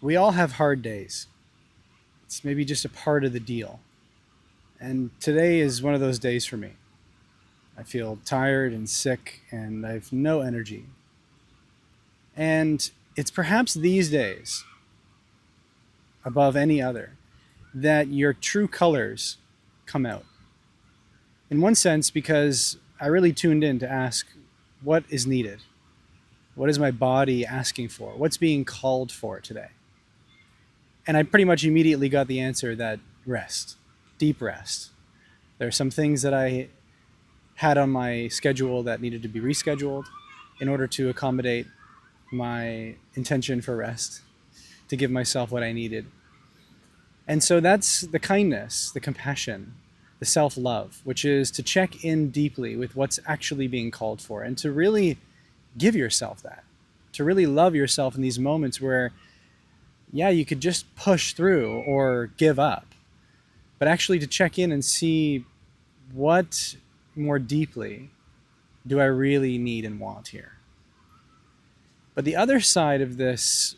We all have hard days. It's maybe just a part of the deal. And today is one of those days for me. I feel tired and sick and I have no energy. And it's perhaps these days, above any other, that your true colors come out. In one sense, because I really tuned in to ask what is needed? What is my body asking for? What's being called for today? And I pretty much immediately got the answer that rest, deep rest. There are some things that I had on my schedule that needed to be rescheduled in order to accommodate my intention for rest, to give myself what I needed. And so that's the kindness, the compassion, the self-love, which is to check in deeply with what's actually being called for and to really give yourself that, to really love yourself in these moments where, yeah, you could just push through or give up, but actually to check in and see what more deeply do I really need and want here. But the other side of this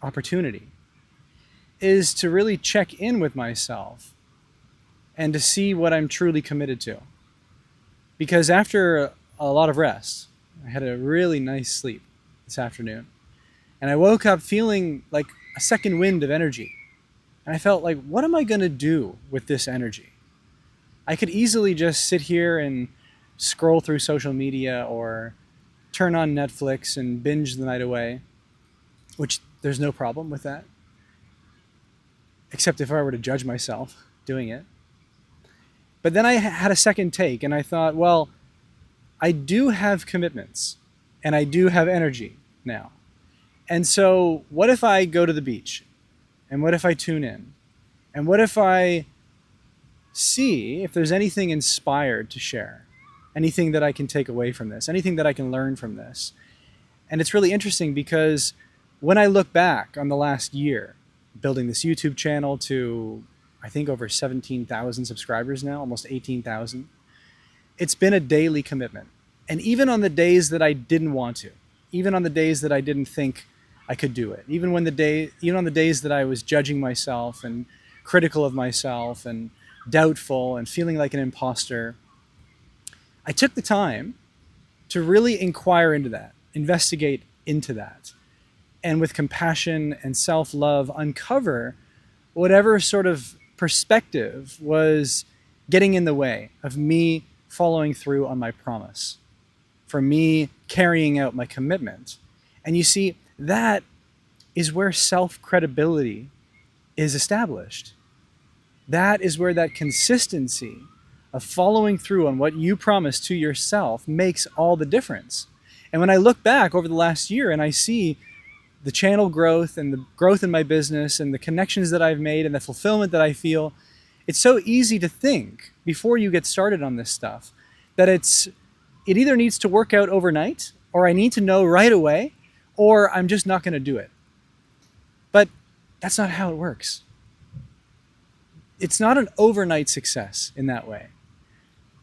opportunity is to really check in with myself and to see what I'm truly committed to. Because after a lot of rest, I had a really nice sleep this afternoon, and I woke up feeling like a second wind of energy. And I felt like, what am I going to do with this energy? I could easily just sit here and scroll through social media or turn on Netflix and binge the night away, which there's no problem with that, except if I were to judge myself doing it. But then I had a second take and I thought, well, I do have commitments and I do have energy now. And so what if I go to the beach? And what if I tune in? And what if I see if there's anything inspired to share? Anything that I can take away from this? Anything that I can learn from this? And it's really interesting because when I look back on the last year, building this YouTube channel to, I think, over 17,000 subscribers now, almost 18,000, it's been a daily commitment. And even on the days that I didn't want to, even on the days that I didn't think I could do it, even on the days that I was judging myself and critical of myself and doubtful and feeling like an imposter, I took the time to really inquire into that, investigate into that, and with compassion and self-love uncover whatever sort of perspective was getting in the way of me following through on my promise, for me carrying out my commitment. And you see, that is where self-credibility is established. That is where that consistency of following through on what you promise to yourself makes all the difference. And when I look back over the last year and I see the channel growth and the growth in my business and the connections that I've made and the fulfillment that I feel, it's so easy to think before you get started on this stuff that it either needs to work out overnight, or I need to know right away, or I'm just not going to do it. But that's not how it works. It's not an overnight success in that way.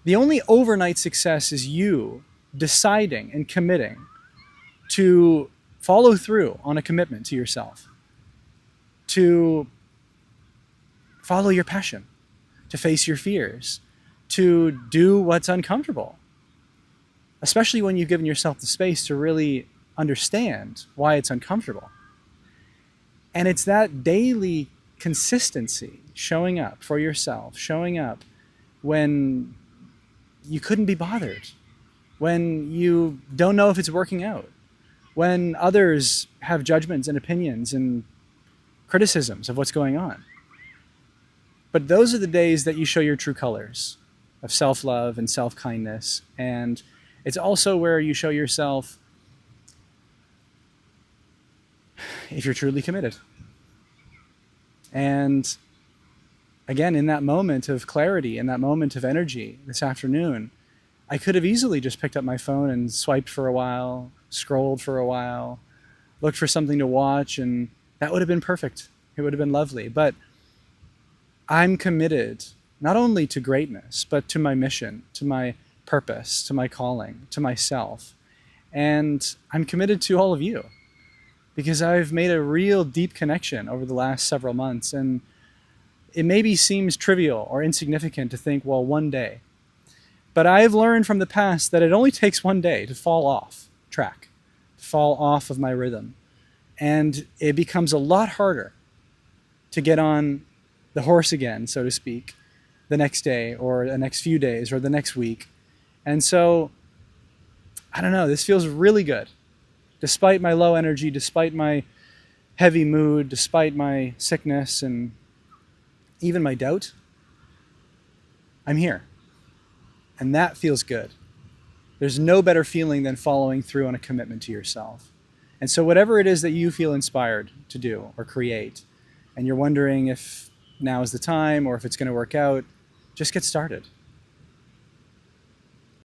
The only overnight success is you deciding and committing to follow through on a commitment to yourself, to follow your passion, to face your fears, to do what's uncomfortable, especially when you've given yourself the space to really understand why it's uncomfortable. And it's that daily consistency, showing up for yourself, showing up when you couldn't be bothered, when you don't know if it's working out, when others have judgments and opinions and criticisms of what's going on. But those are the days that you show your true colors of self-love and self-kindness. And it's also where you show yourself if you're truly committed. And again, in that moment of clarity, in that moment of energy this afternoon, I could have easily just picked up my phone and swiped for a while, scrolled for a while, looked for something to watch, and that would have been perfect. It would have been lovely. But I'm committed not only to greatness, but to my mission, to my purpose, to my calling, to myself. And I'm committed to all of you. because I've made a real deep connection over the last several months. And it maybe seems trivial or insignificant to think, well, one day. But I've learned from the past that it only takes one day to fall off track, to fall off of my rhythm. And it becomes a lot harder to get on the horse again, so to speak, the next day or the next few days or the next week. And so, I don't know, this feels really good. Despite my low energy, despite my heavy mood, despite my sickness and even my doubt, I'm here. And that feels good. There's no better feeling than following through on a commitment to yourself. And so whatever it is that you feel inspired to do or create, and you're wondering if now is the time or if it's going to work out, just get started.